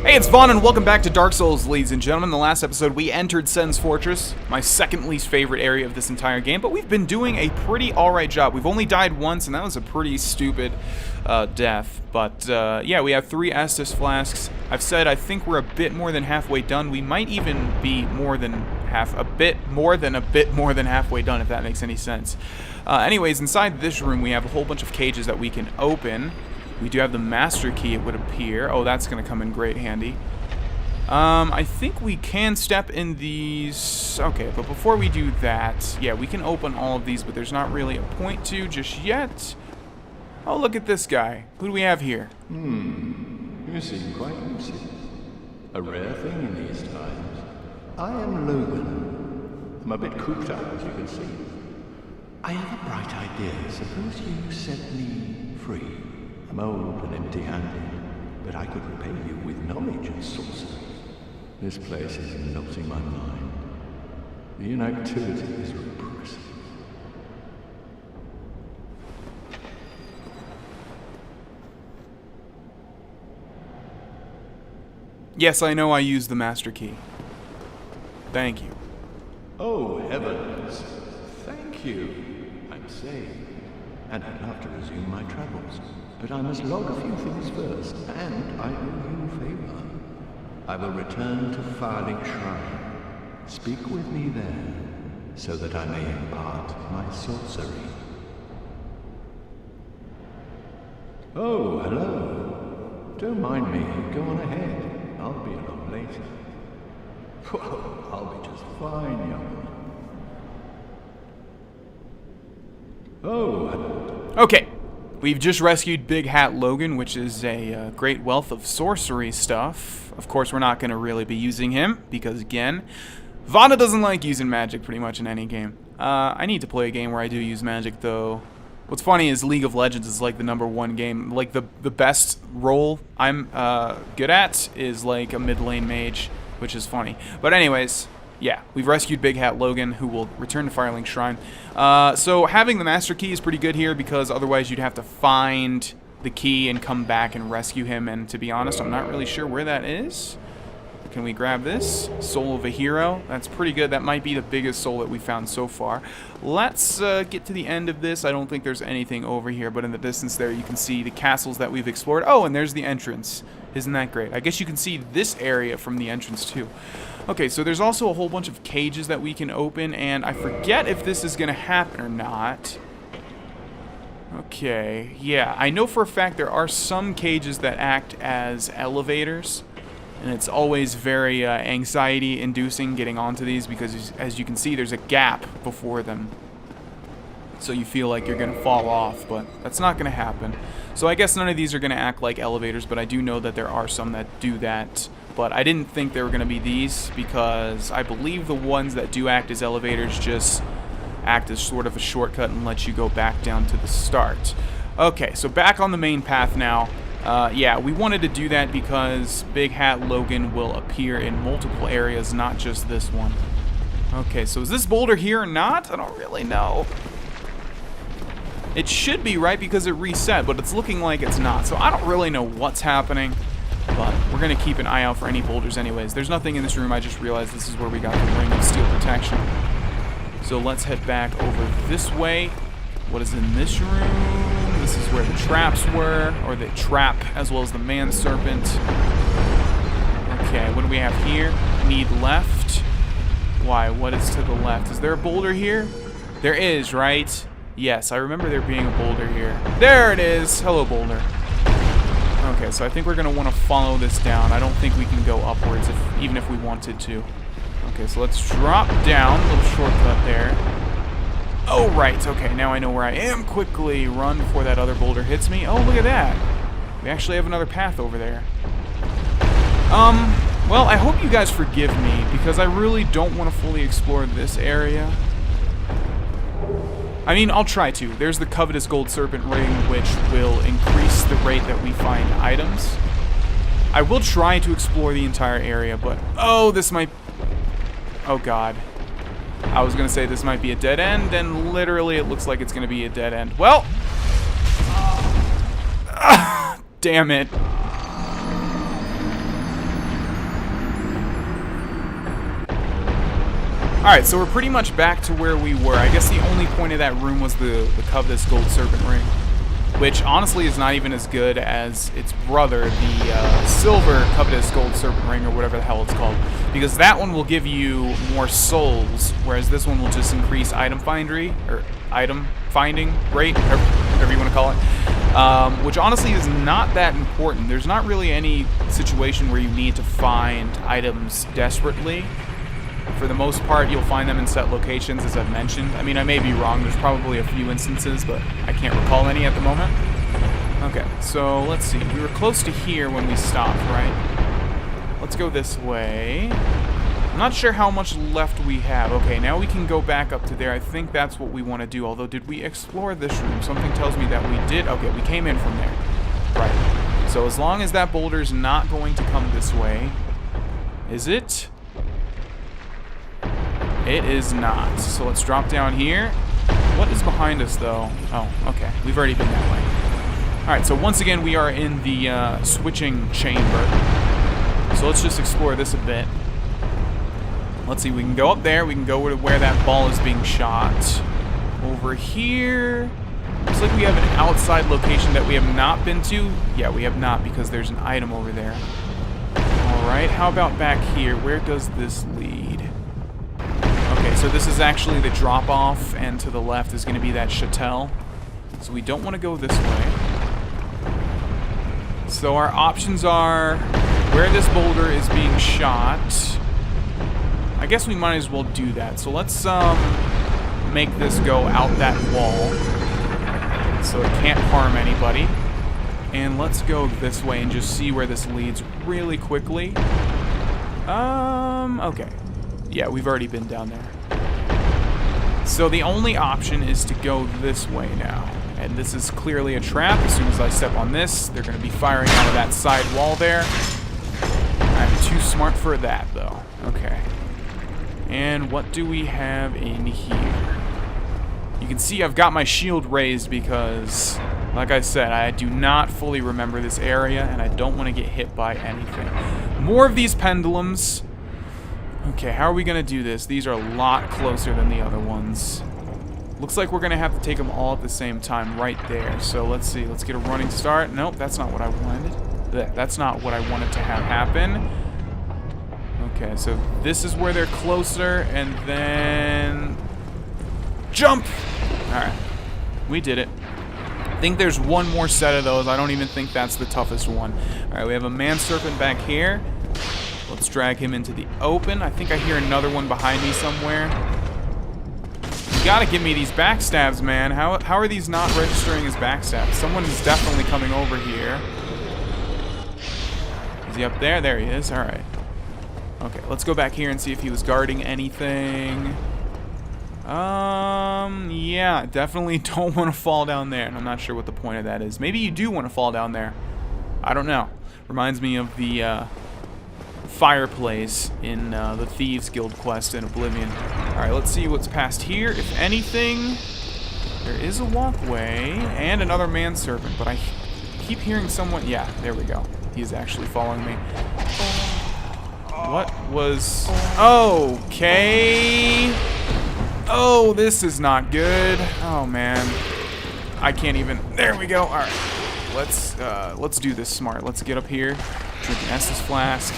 Hey, it's Vaughn, and welcome back to Dark Souls, ladies and gentlemen. In the last episode, we entered Sen's Fortress, my second least favorite area of this entire game, but we've been doing a pretty alright job. We've only died once, and that was a pretty stupid death. But, yeah, we have 3 Estus flasks. I've said I think we're a bit more than halfway done. We might even be a bit more than halfway done, if that makes any sense. Anyways, inside this room, we have a whole bunch of cages that we can open. We do have the master key, it would appear. Oh, that's going to come in great handy. I think we can step in these... Okay, but before we do that, yeah, we can open all of these, but there's not really a point to just yet. Oh, look at this guy. Who do we have here? You seem quite lucid. A rare thing in these times. I am Logan. I'm a bit cooped up, as you can see. I have a bright idea. Suppose you set me free. I'm old and empty-handed, but I could repay you with knowledge and sorcery. This place is melting my mind. The inactivity is repressive. Yes, I know I used the master key. Thank you. Oh, heavens. Thank you. I'm saved, and I'd love to resume my travels. But I must log a few things first, and I owe you a favor. I will return to Firling Shrine. Speak with me there, so that I may impart my sorcery. Oh, hello. Don't mind me. Go on ahead. I'll be along later. Whoa, I'll be just fine, young one. Oh, Okay. We've just rescued Big Hat Logan, which is a great wealth of sorcery stuff. Of course, we're not going to really be using him, because again, Vana doesn't like using magic pretty much in any game. I need to play a game where I do use magic, though. What's funny is League of Legends is like the #1 game. Like, the best role I'm good at is like a mid-lane mage, which is funny. But anyways... Yeah, we've rescued Big Hat Logan, who will return to Firling Shrine. So having the master key is pretty good here, because otherwise you'd have to find the key and come back and rescue him. And to be honest, I'm not really sure where that is. Can we grab this? Soul of a Hero. That's pretty good. That might be the biggest soul that we found so far. Let's get to the end of this. I don't think there's anything over here, but in the distance there you can see the castles that we've explored. Oh, and there's the entrance. Isn't that great? I guess you can see this area from the entrance too. Okay, so there's also a whole bunch of cages that we can open, and I forget if this is going to happen or not. Okay, yeah, I know for a fact there are some cages that act as elevators, and it's always very anxiety-inducing getting onto these, because as you can see, there's a gap before them. So you feel like you're going to fall off, but that's not going to happen. So I guess none of these are going to act like elevators, but I do know that there are some that do that. But I didn't think there were going to be these, because I believe the ones that do act as elevators just act as sort of a shortcut and let you go back down to the start. Okay, so back on the main path now. Yeah, we wanted to do that because Big Hat Logan will appear in multiple areas, not just this one. Okay, so is this boulder here or not? I don't really know. It should be, right, because it reset, but it's looking like it's not. So I don't really know what's happening, but we're going to keep an eye out for any boulders anyways. There's nothing in this room. I just realized this is where we got the Ring of Steel Protection. So let's head back over this way. What is in this room? This is where the traps were, or the trap, as well as the man serpent. Okay, what do we have here? Need left. Why? What is to the left? Is there a boulder here? There is, right? Yes, I remember there being a boulder here. There it is! Hello, boulder. Okay, so I think we're going to want to follow this down. I don't think we can go upwards, even if we wanted to. Okay, so let's drop down. A little shortcut there. Oh, right. Okay, now I know where I am. Quickly run before that other boulder hits me. Oh, look at that. We actually have another path over there. Well, I hope you guys forgive me, because I really don't want to fully explore this area. I mean, I'll try to. There's the covetous gold serpent ring, which will increase the rate that we find items. I will try to explore the entire area, but... Oh, this might... Oh, God. I was going to say this might be a dead end, and literally it looks like it's going to be a dead end. Well... Damn it. Alright, so we're pretty much back to where we were. I guess the only point of that room was the Covetous Gold Serpent Ring, which honestly is not even as good as its brother, the Silver Covetous Gold Serpent Ring, or whatever the hell it's called. Because that one will give you more souls, whereas this one will just increase item finding rate, whatever you want to call it. Which honestly is not that important. There's not really any situation where you need to find items desperately. For the most part, you'll find them in set locations, as I've mentioned. I mean, I may be wrong. There's probably a few instances, but I can't recall any at the moment. Okay, so let's see. We were close to here when we stopped, right? Let's go this way. I'm not sure how much left we have. Okay, now we can go back up to there. I think that's what we want to do. Although, did we explore this room? Something tells me that we did. Okay, we came in from there. Right. So as long as that boulder's not going to come this way... Is it? It is not. So let's drop down here. What is behind us, though? Oh, okay. We've already been that way. Alright, so once again, we are in the switching chamber. So let's just explore this a bit. Let's see, we can go up there. We can go to where that ball is being shot. Over here. Looks like we have an outside location that we have not been to. Yeah, we have not, because there's an item over there. Alright, how about back here? Where does this lead? Okay, so this is actually the drop-off, and to the left is going to be that chatel. So we don't want to go this way. So our options are where this boulder is being shot. I guess we might as well do that. So let's make this go out that wall so it can't harm anybody. And let's go this way and just see where this leads really quickly. Okay. Yeah, we've already been down there. So the only option is to go this way now. And this is clearly a trap. As soon as I step on this, they're going to be firing out of that side wall there. I'm too smart for that, though. Okay. And what do we have in here? You can see I've got my shield raised because, like I said, I do not fully remember this area, and I don't want to get hit by anything. More of these pendulums. Okay, how are we going to do this? These are a lot closer than the other ones. Looks like we're going to have to take them all at the same time right there. So let's see. Let's get a running start. Nope, that's not what I wanted. That's not what I wanted to have happen. Okay, so this is where they're closer, and then... Jump! Alright, we did it. I think there's one more set of those. I don't even think that's the toughest one. Alright, we have a man-serpent back here. Let's drag him into the open. I think I hear another one behind me somewhere. You gotta give me these backstabs, man. How are these not registering as backstabs? Someone is definitely coming over here. Is he up there? There he is. Alright. Okay, let's go back here and see if he was guarding anything. Yeah, definitely don't want to fall down there. And I'm not sure what the point of that is. Maybe you do want to fall down there. I don't know. Reminds me of the, fireplace in the Thieves Guild quest in Oblivion. Alright, let's see what's past here. If anything, there is a walkway and another man-serpent, but I keep hearing someone... Yeah, there we go. He's actually following me. What was... Okay. Oh, this is not good. Oh, man. I can't even... There we go. Alright. Let's do this smart. Let's get up here. Drink an Estus flask.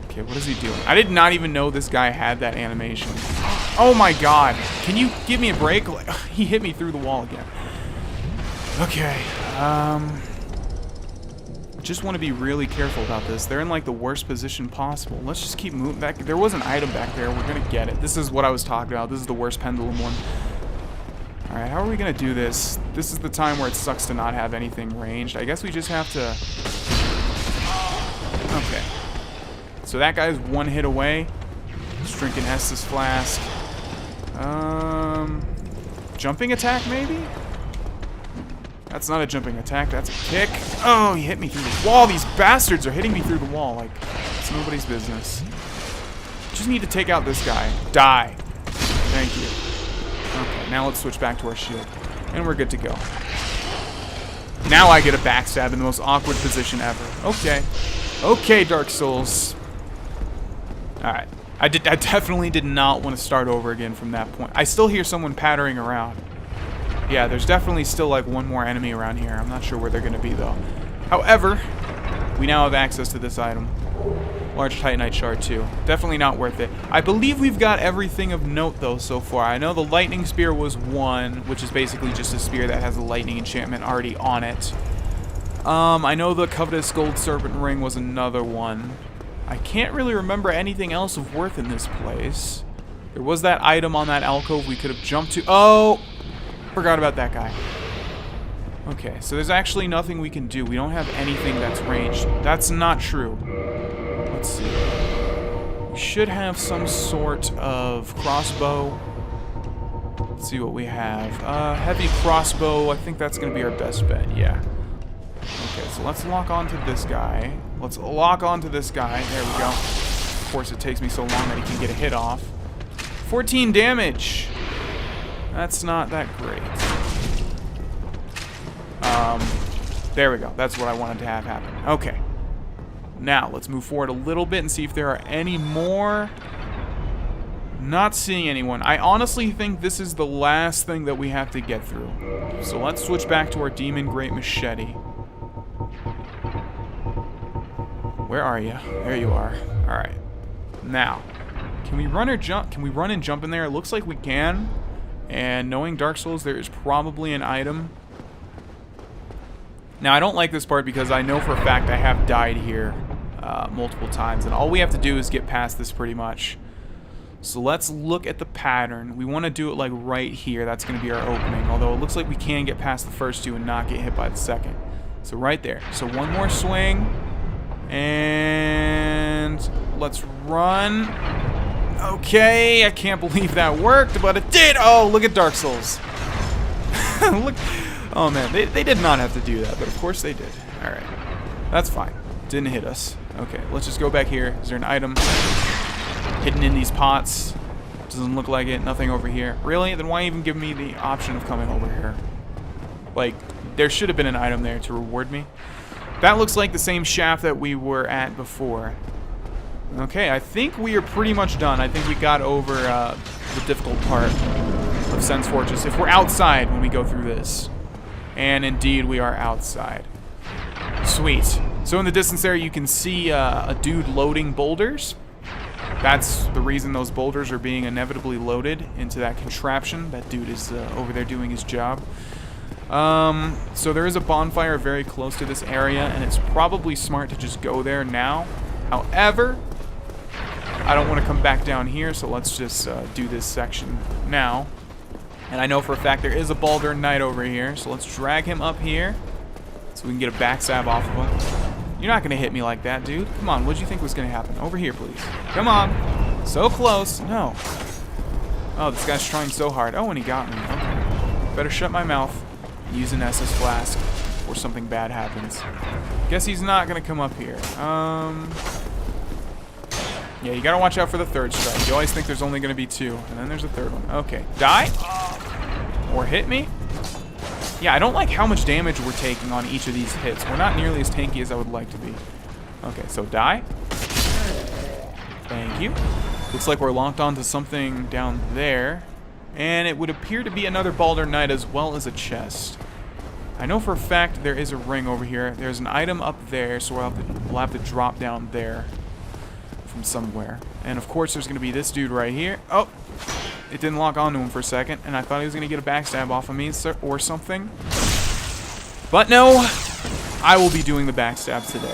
Okay, what is he doing? I did not even know this guy had that animation. Oh my god. Can you give me a break? He hit me through the wall again. Okay. Just want to be really careful about this. They're in like the worst position possible. Let's just keep moving back. There was an item back there. We're going to get it. This is what I was talking about. This is the worst pendulum one. Alright, how are we going to do this? This is the time where it sucks to not have anything ranged. I guess we just have to... Okay. So that guy's one hit away. Let's drink an Estus flask. Jumping attack, maybe? That's not a jumping attack, that's a kick. Oh, he hit me through the wall. These bastards are hitting me through the wall like it's nobody's business. Just need to take out this guy. Die. Thank you. Okay, now let's switch back to our shield. And we're good to go. Now I get a backstab in the most awkward position ever. Okay. Okay, Dark Souls. Alright. I definitely did not want to start over again from that point. I still hear someone pattering around. Yeah, there's definitely still like one more enemy around here. I'm not sure where they're going to be though. However, we now have access to this item. Large Titanite Shard too. Definitely not worth it. I believe we've got everything of note though so far. I know the Lightning Spear was one, which is basically just a spear that has a lightning enchantment already on it. I know the Covetous Gold Serpent Ring was another one. I can't really remember anything else of worth in this place. There was that item on that alcove we could have jumped to. Oh! Forgot about that guy. Okay, so there's actually nothing we can do. We don't have anything that's ranged. That's not true. Let's see. We should have some sort of crossbow. Let's see what we have. Heavy crossbow. I think that's going to be our best bet. Yeah. Okay, so let's lock onto this guy. Let's lock onto this guy. There we go. Of course, it takes me so long that he can get a hit off. 14 damage. That's not that great. There we go. That's what I wanted to have happen. Okay. Now, let's move forward a little bit and see if there are any more. Not seeing anyone. I honestly think this is the last thing that we have to get through. So let's switch back to our Demon Great Machete. Where are you? There you are. Alright. Now, can we run or jump? Can we run and jump in there? It looks like we can. And knowing Dark Souls, there is probably an item. Now, I don't like this part because I know for a fact I have died here multiple times. And all we have to do is get past this pretty much. So let's look at the pattern. We want to do it like right here. That's going to be our opening. Although it looks like we can get past the first two and not get hit by the second. So right there. So one more swing. And let's run. Okay, I can't believe that worked, but it did. Oh, look at Dark Souls. Look. Oh man, they did not have to do that, but of course they did. All right, that's fine. Didn't hit us. Okay, let's just go back here. Is there an item hidden in these pots? Doesn't look like it. Nothing over here. Really? Then why even give me the option of coming over here? Like, there should have been an item there to reward me. That looks like the same shaft that we were at before. Okay, I think we are pretty much done. I think we got over the difficult part of Sense Fortress. If we're outside when we go through this. And indeed, we are outside. Sweet. So in the distance there, you can see a dude loading boulders. That's the reason those boulders are being inevitably loaded into that contraption. That dude is over there doing his job. So there is a bonfire very close to this area, and it's probably smart to just go there now. However, I don't want to come back down here, so let's just do this section now. And I know for a fact there is a Baldur Knight over here, so let's drag him up here so we can get a backstab off of him. You're not going to hit me like that, dude. Come on, what did you think was going to happen? Over here, please. Come on. So close. No. Oh, this guy's trying so hard. Oh, and he got me. Okay. Better shut my mouth and use an SS Flask before something bad happens. Guess he's not going to come up here. Yeah, you got to watch out for the third strike. You always think there's only going to be two, and then there's a third one. Okay. Die. Or hit me. Yeah, I don't like how much damage we're taking on each of these hits. We're not nearly as tanky as I would like to be. Okay, so die. Thank you. Looks like we're locked onto something down there. And it would appear to be another Baldur Knight as well as a chest. I know for a fact there is a ring over here. There's an item up there, so we'll have to drop down there from somewhere. And of course there's going to be this dude right here. Oh! It didn't lock onto him for a second, and I thought he was going to get a backstab off of me or something. But no, I will be doing the backstab today.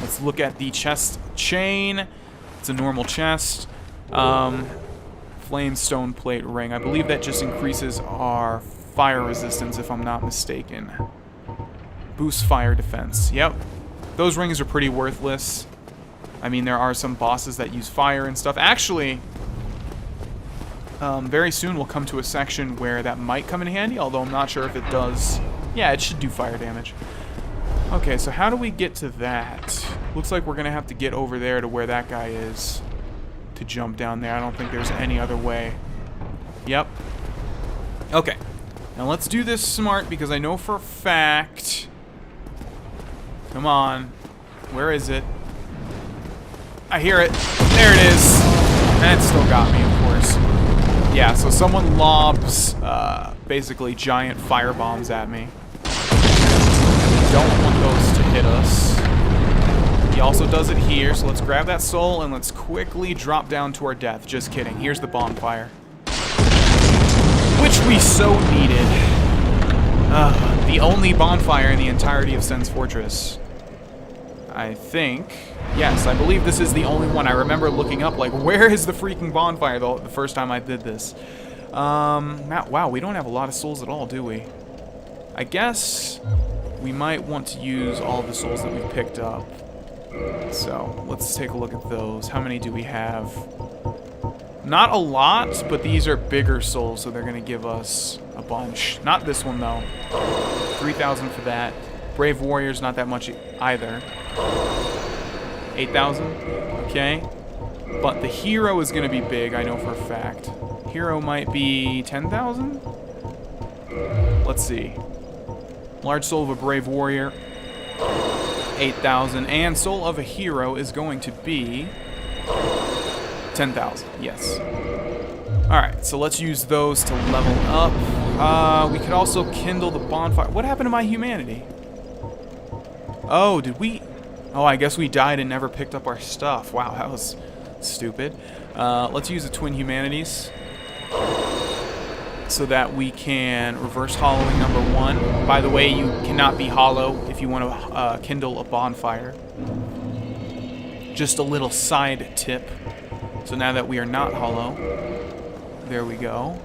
Let's look at the chest chain. It's a normal chest. Flame stone plate ring. I believe that just increases our fire resistance, if I'm not mistaken. Boost fire defense. Yep. Those rings are pretty worthless. I mean, there are some bosses that use fire and stuff. Actually, very soon we'll come to a section where that might come in handy, although I'm not sure if it does. Yeah, it should do fire damage. Okay, so how do we get to that? Looks like we're going to have to get over there to where that guy is to jump down there. I don't think there's any other way. Yep. Okay. Now let's do this smart because I know for a fact... Come on. Where is it? I hear it. There it is. And it still got me, of course. Yeah, so someone lobs basically giant fire bombs at me. Don't want those to hit us. He also does it here, so let's grab that soul and let's quickly drop down to our death. Just kidding. Here's the bonfire. Which we so needed. The only bonfire in the entirety of Sen's Fortress. I think. Yes, I believe this is the only one. I remember looking up, like, where is the freaking bonfire the first time I did this? Wow, we don't have a lot of souls at all, do we? I guess we might want to use all the souls that we've picked up. So, let's take a look at those. How many do we have? Not a lot, but these are bigger souls, so they're going to give us a bunch. Not this one, though. 3,000 for that. Brave Warriors, not that much either. 8,000? Okay. But the hero is going to be big, I know for a fact. Hero might be 10,000? Let's see. Large Soul of a Brave Warrior. 8,000. And Soul of a Hero is going to be 10,000. Yes. Alright, so let's use those to level up. We could also kindle the bonfire. What happened to my humanity? Oh, did we... Oh, I guess we died and never picked up our stuff. Wow, that was stupid. Let's use the Twin Humanities so that we can reverse hollowing number 1. By the way, you cannot be hollow if you want to kindle a bonfire. Just a little side tip. So now that we are not hollow, there we go.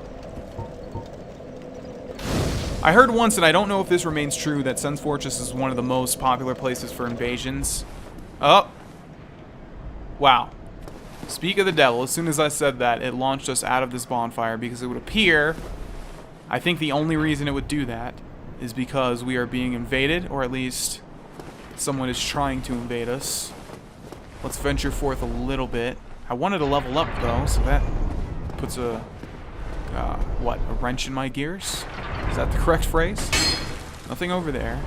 I heard once, and I don't know if this remains true, that Sen's Fortress is one of the most popular places for invasions. Oh. Wow. Speak of the devil. As soon as I said that, it launched us out of this bonfire because it would appear, I think the only reason it would do that is because we are being invaded, or at least someone is trying to invade us. Let's venture forth a little bit. I wanted to level up, though, so that puts a, what, a wrench in my gears? Is that the correct phrase? Nothing over there.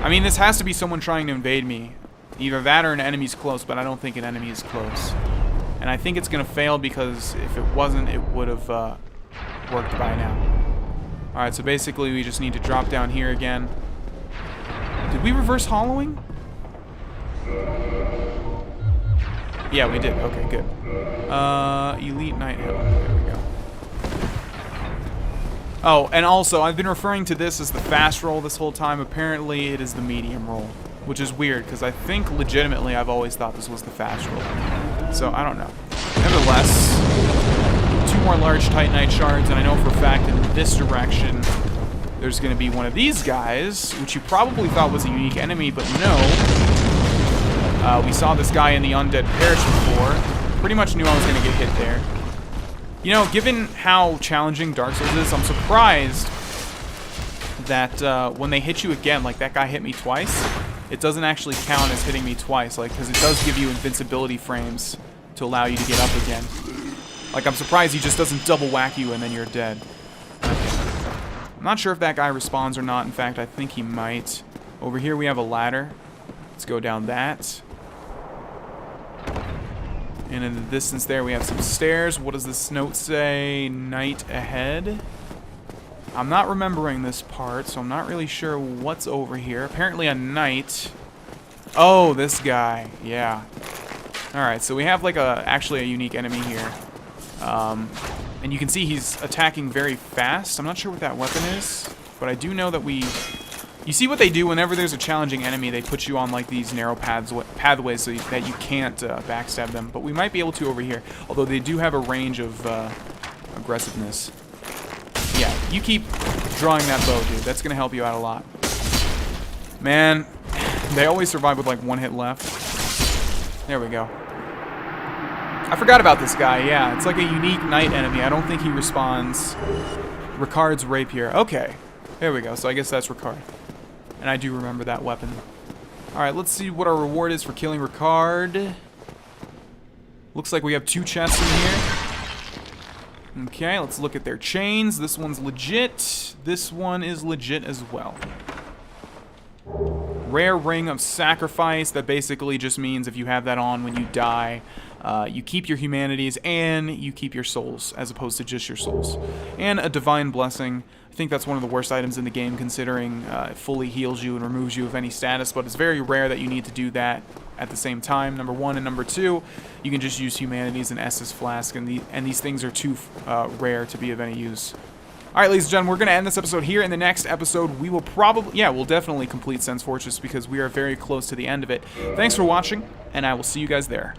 I mean, this has to be someone trying to invade me. Either that or an enemy's close, but I don't think an enemy is close. And I think it's going to fail because if it wasn't, it would have worked by now. Alright, so basically we just need to drop down here again. Did we reverse hollowing? Yeah, we did. Okay, good. Elite Night Hill. There we go. Oh, and also, I've been referring to this as the fast roll this whole time. Apparently, it is the medium roll, which is weird, because I think legitimately I've always thought this was the fast roll. So, I don't know. Nevertheless, 2 more large Titanite shards, and I know for a fact in this direction, there's going to be one of these guys, which you probably thought was a unique enemy, but no. We saw this guy in the Undead Parish before. Pretty much knew I was going to get hit there. You know, given how challenging Dark Souls is, I'm surprised that when they hit you again, like that guy hit me twice, it doesn't actually count as hitting me twice, like, because it does give you invincibility frames to allow you to get up again. Like, I'm surprised he just doesn't double whack you and then you're dead. I'm not sure if that guy respawns or not. In fact, I think he might. Over here we have a ladder. Let's go down that. And in the distance there, we have some stairs. What does this note say? Night ahead. I'm not remembering this part, so I'm not really sure what's over here. Apparently a knight. Oh, this guy. Yeah. Alright, so we have like actually a unique enemy here. And you can see he's attacking very fast. I'm not sure what that weapon is, but I do know that you see what they do whenever there's a challenging enemy, they put you on like these narrow pathways so that you can't backstab them. But we might be able to over here, although they do have a range of aggressiveness. Yeah, you keep drawing that bow, dude. That's going to help you out a lot. Man, they always survive with like 1 hit left. There we go. I forgot about this guy, yeah. It's like a unique knight enemy. I don't think he respawns. Ricard's rapier. Okay. There we go. So I guess that's Ricard. And I do remember that weapon. Alright, let's see what our reward is for killing Ricard. Looks like we have 2 chests in here. Okay, let's look at their chains. This one's legit. This one is legit as well. Rare Ring of Sacrifice, that basically just means if you have that on when you die, you keep your humanities and you keep your souls, as opposed to just your souls. And a Divine Blessing. I think that's one of the worst items in the game, considering it fully heals you and removes you of any status, but it's very rare that you need to do that at the same time. Number 1 and number 2, you can just use humanities and Estus Flask, and these things are too rare to be of any use. Alright, ladies and gentlemen, we're going to end this episode here. In the next episode, we will we'll definitely complete Sen's Fortress, because we are very close to the end of it. Thanks for watching, and I will see you guys there.